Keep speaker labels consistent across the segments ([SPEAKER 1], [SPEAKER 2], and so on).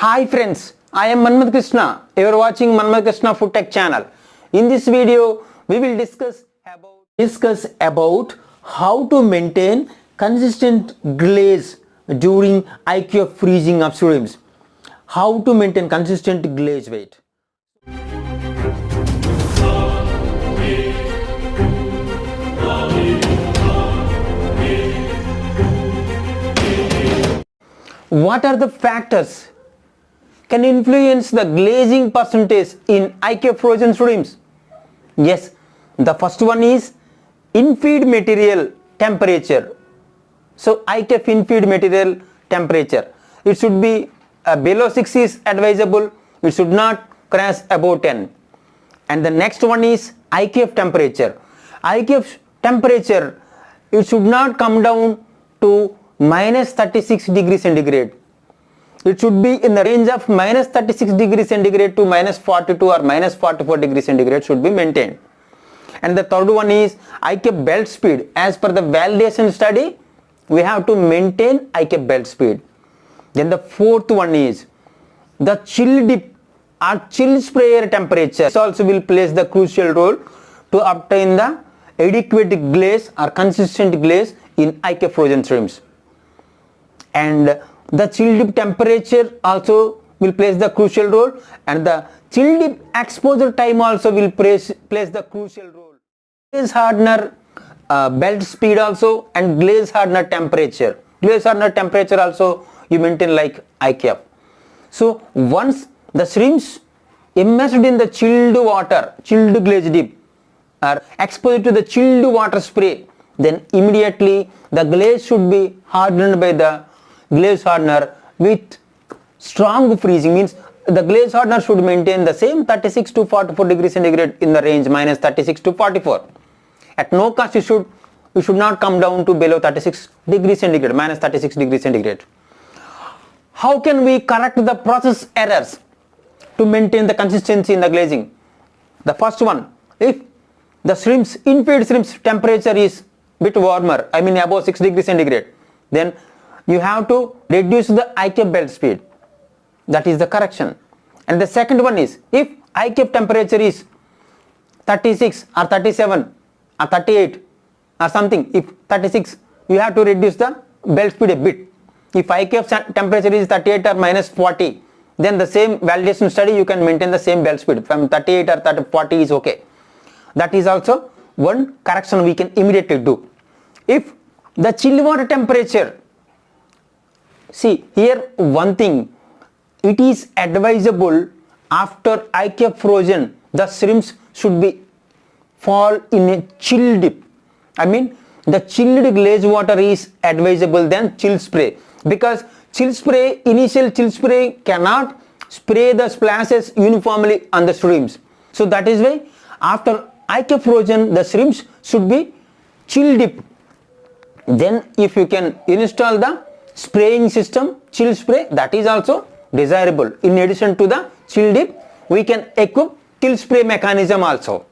[SPEAKER 1] Hi friends, I am Manmad Krishna. You are watching Manmad Krishna Food Tech channel. In this video, we will discuss about how to maintain consistent glaze during IQF freezing of shrimps. How to maintain consistent glaze weight. What are the factors can influence the glazing percentage in IQF frozen shrimps? Yes, the first one is in-feed material temperature. So IQF in-feed material temperature, it should be below 6 is advisable. It should not crash above 10. And the next one is IQF temperature. IQF temperature, it should not come down to minus 36 degrees centigrade. It should be in the range of minus 36 degrees centigrade to minus 42 or minus 44 degrees centigrade should be maintained. And the third one is IQF belt speed. As per the validation study, we have to maintain IQF belt speed. Then the fourth one is the chill dip or chill sprayer temperature. This also will play the crucial role to obtain the adequate glaze or consistent glaze in IQF frozen shrimps. And the chill dip temperature also will play the crucial role, and the chill dip exposure time also will plays the crucial role. Glaze hardener belt speed also, and glaze hardener temperature. Glaze hardener temperature also you maintain like IQF. So once the shrimps immersed in the chilled water, chilled glaze dip, are exposed to the chilled water spray, then immediately the glaze should be hardened by the glaze hardener with strong freezing. Means the glaze hardener should maintain the same 36 to 44 degrees centigrade in the range minus 36 to 44. At no cost you should not come down to below 36 degrees centigrade, minus 36 degrees centigrade. How can we correct the process errors to maintain the consistency in the glazing? The first one, if the shrimps, in-feed shrimps temperature is bit warmer, I mean above 6 degrees centigrade, then you have to reduce the IQF belt speed. That is the correction. And the second one is, if IQF temperature is 36 or 37 or 38 or something, if 36, you have to reduce the belt speed a bit. If IQF temperature is 38 or minus 40, then the same validation study you can maintain the same belt speed from 38 or 40 is okay. That is also one correction we can immediately do. If the chill water temperature, see here one thing, it is advisable after IQF frozen, the shrimps should be fall in a chill dip. I mean the chilled glaze water is advisable than chill spray, because initial chill spray cannot spray the splashes uniformly on the shrimps. So that is why after IQF frozen, the shrimps should be chill dip. Then if you can install the spraying system, chill spray, that is also desirable. In addition to the chill dip, we can equip chill spray mechanism also.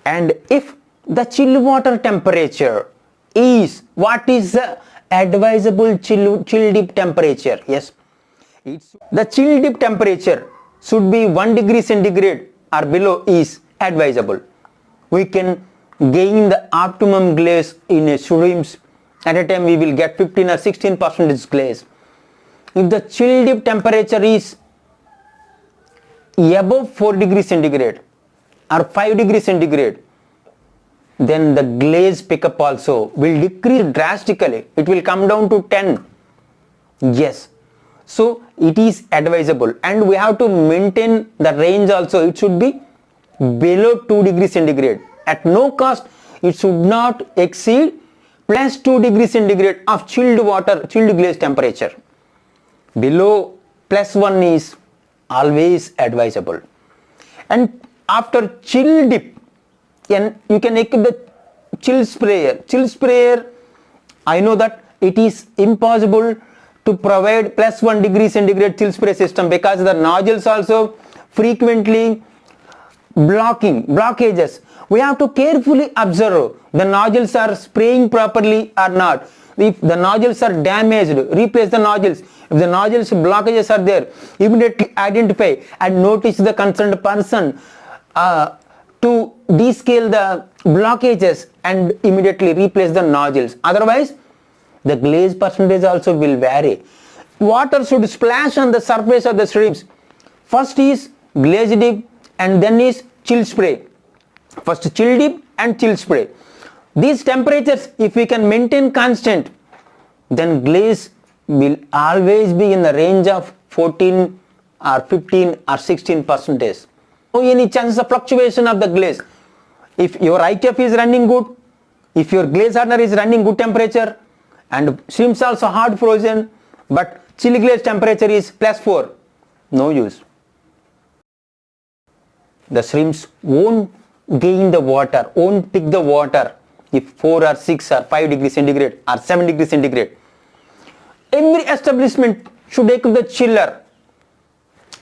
[SPEAKER 1] And if the chill water temperature is, what is the advisable chill dip temperature? Yes, the chill dip temperature should be 1 degree centigrade or below is advisable. We can gain the optimum glaze in a shrimps. At a time we will get 15 or 16% glaze. If the chill dip temperature is above 4 degrees centigrade or 5 degrees centigrade, then the glaze pickup also will decrease drastically. It will come down to 10. Yes. So it is advisable, and we have to maintain the range also. It should be below 2 degrees centigrade. At no cost, it should not exceed plus 2 degrees centigrade of chilled water, chilled glaze temperature. Below plus 1 is always advisable. And after chill dip, and you can equip the chill sprayer. Chill sprayer, I know that it is impossible to provide plus 1 degree centigrade chill spray system, because the nozzles also frequently blockages. We have to carefully observe the nozzles are spraying properly or not. If the nodules are damaged, replace the nodules. If the nodules blockages are there, immediately identify and notice the concerned person to descale the blockages and immediately replace the nodules. Otherwise, the glaze percentage also will vary. Water should splash on the surface of the streams. First is glaze dip and then is chill spray. First chill dip and chill spray. These temperatures, if we can maintain constant, then glaze will always be in the range of 14 or 15 or 16%. No any chances of fluctuation of the glaze. If your IKF is running good, if your glaze hardener is running good temperature, and streams also hard frozen, but chill glaze temperature is +4, no use. The streams won't gain the water, won't pick the water if 4 or 6 or 5 degrees centigrade or 7 degrees centigrade. Every establishment should equip the chiller.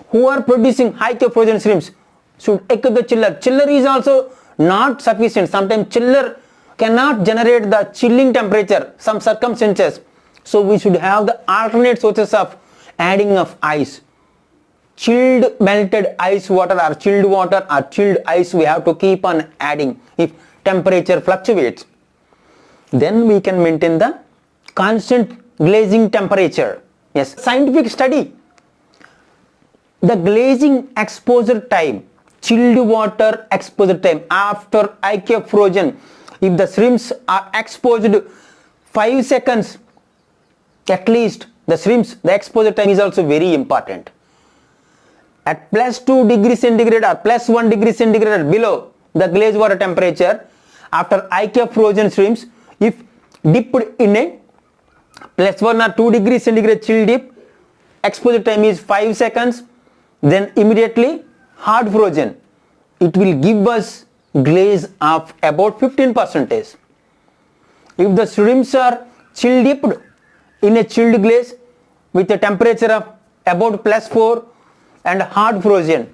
[SPEAKER 1] Who are producing high K frozen streams should equip the chiller. Chiller is also not sufficient. Sometimes chiller cannot generate the chilling temperature, some circumstances. So we should have the alternate sources of adding of ice. Chilled melted ice water or chilled ice we have to keep on adding if temperature fluctuates. Then we can maintain the constant glazing temperature. Yes, scientific study. The glazing exposure time, chilled water exposure time after IKF frozen, if the shrimps are exposed 5 seconds, at least the exposure time is also very important. At +2 degrees centigrade or +1 degree centigrade or below the glaze water temperature, after IKF frozen shrimps, if dipped in a +1 or 2 degrees centigrade chill dip, exposure time is 5 seconds, then immediately hard frozen. It will give us glaze of about 15%. If the shrimps are chill dipped in a chilled glaze with a temperature of about +4 and hard frozen,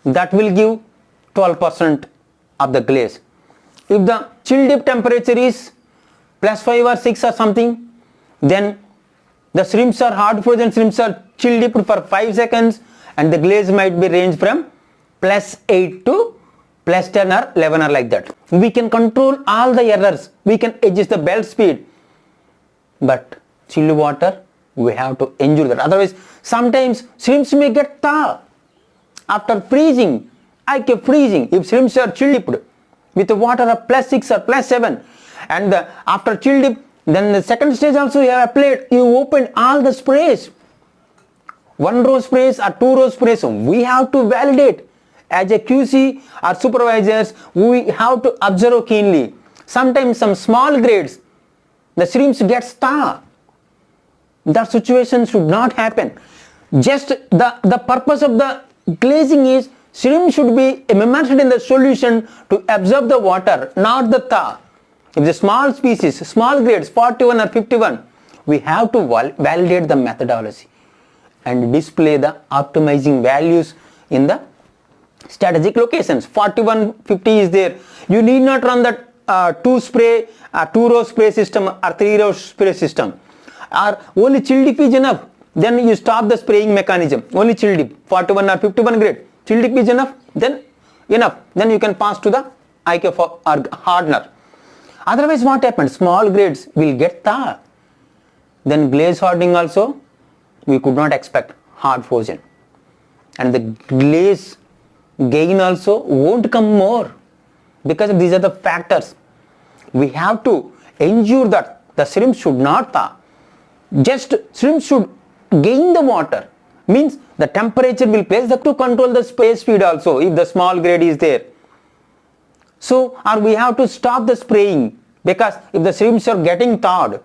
[SPEAKER 1] that will give 12% of the glaze. If the chill dip temperature is +5 or 6 or something, then the shrimps are hard frozen shrimps are chill dipped for 5 seconds and the glaze might be range from +8 to +10 or 11 or like that. We can control all the errors. We can adjust the belt speed. But chilled water, we have to endure that. Otherwise, sometimes shrimps may get thaw after freezing. IKF freezing, if shrimps are chill dipped with the water of +6 or +7 and after chill dip, then the second stage also you have applied, you opened all the sprays, 1 row sprays or 2 row sprays. We have to validate. As a QC or supervisors, we have to observe keenly. Sometimes some small grades, the shrimps get thaw. That situation should not happen. Just the purpose of the glazing is shrimp should be immersed in the solution to absorb the water, not the thaw. If the small species, small grades 41 or 51, we have to validate the methodology and display the optimizing values in the strategic locations. 41, 50 is there. You need not run that 2 row spray system or 3 row spray system. Or only chill dip is enough. Then you stop the spraying mechanism. Only chill dip, 41 or 51 grade. Chill dip is enough. Then you can pass to the IKF or hardener. Otherwise, what happens? Small grades will get thaw. Then glaze hardening also, we could not expect hard frozen. And the glaze gain also won't come more because these are the factors. We have to ensure that the shrimp should not thaw. Just shrimp should gain the water. Means the temperature will place to control the spray speed also if the small grade is there. So, or we have to stop the spraying because if the shrimps are getting thawed,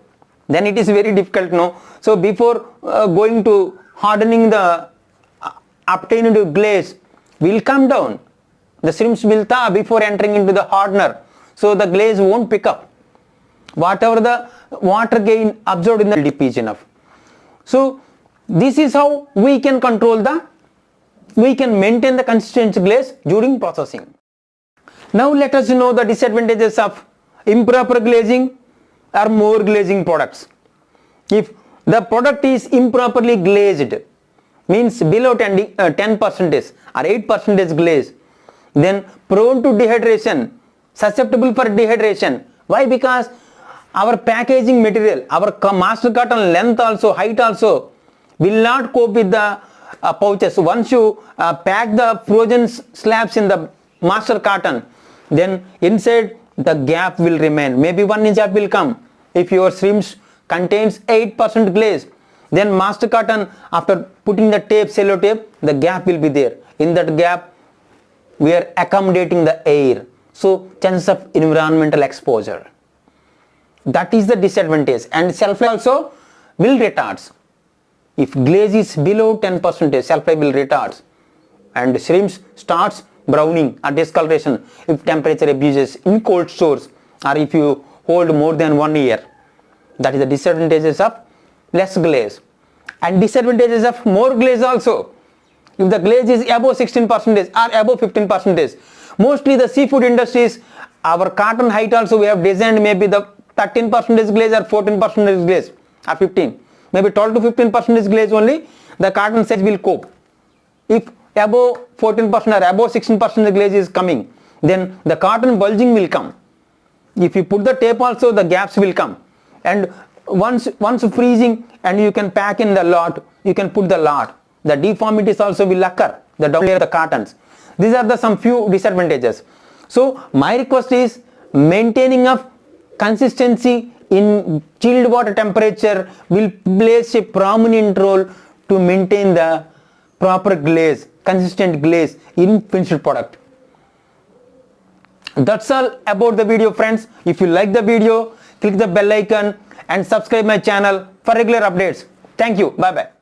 [SPEAKER 1] then it is very difficult, no? So before going to hardening the obtained glaze, will come down. The shrimps will thaw before entering into the hardener. So the glaze won't pick up. Whatever the water gain absorbed in the dip is enough. So this is how we can maintain the consistent glaze during processing. Now let us know the disadvantages of improper glazing or more glazing products. If the product is improperly glazed, means below 10% or 8% glaze, then prone to dehydration, susceptible for dehydration. Why? Because our packaging material, our master carton length also, height also will not cope with the pouches. Once you pack the frozen slabs in the master carton, then inside the gap will remain. Maybe 1 inch gap will come. If your shrimps contains 8% glaze, then master carton, after putting the tape, cello tape, the gap will be there. In that gap, we are accommodating the air. So chances of environmental exposure. That is the disadvantage. And shelf life also will retards. If glaze is below 10%, shelf life will retards. And shrimps starts browning or discoloration if temperature abuses in cold stores or if you hold more than 1 year. That is the disadvantages of less glaze. And disadvantages of more glaze also. If the glaze is above 16% or above 15%, mostly the seafood industries, our carton height also we have designed maybe the 13% glaze or 14% glaze or 15. Maybe 12 to 15% glaze only, the carton size will cope. If above 14% or above 16% glaze is coming, then the carton bulging will come. If you put the tape also, the gaps will come. And once freezing and you can pack in the lot, you can put the lot. The deformities also will occur, the down layer of the cartons. These are the some few disadvantages. So my request is maintaining of consistency in chilled water temperature will plays a prominent role to maintain the proper glaze, consistent glaze in finished product. That's all about the video, friends. If you like the video, click the bell icon and subscribe my channel for regular updates. Thank you. Bye bye.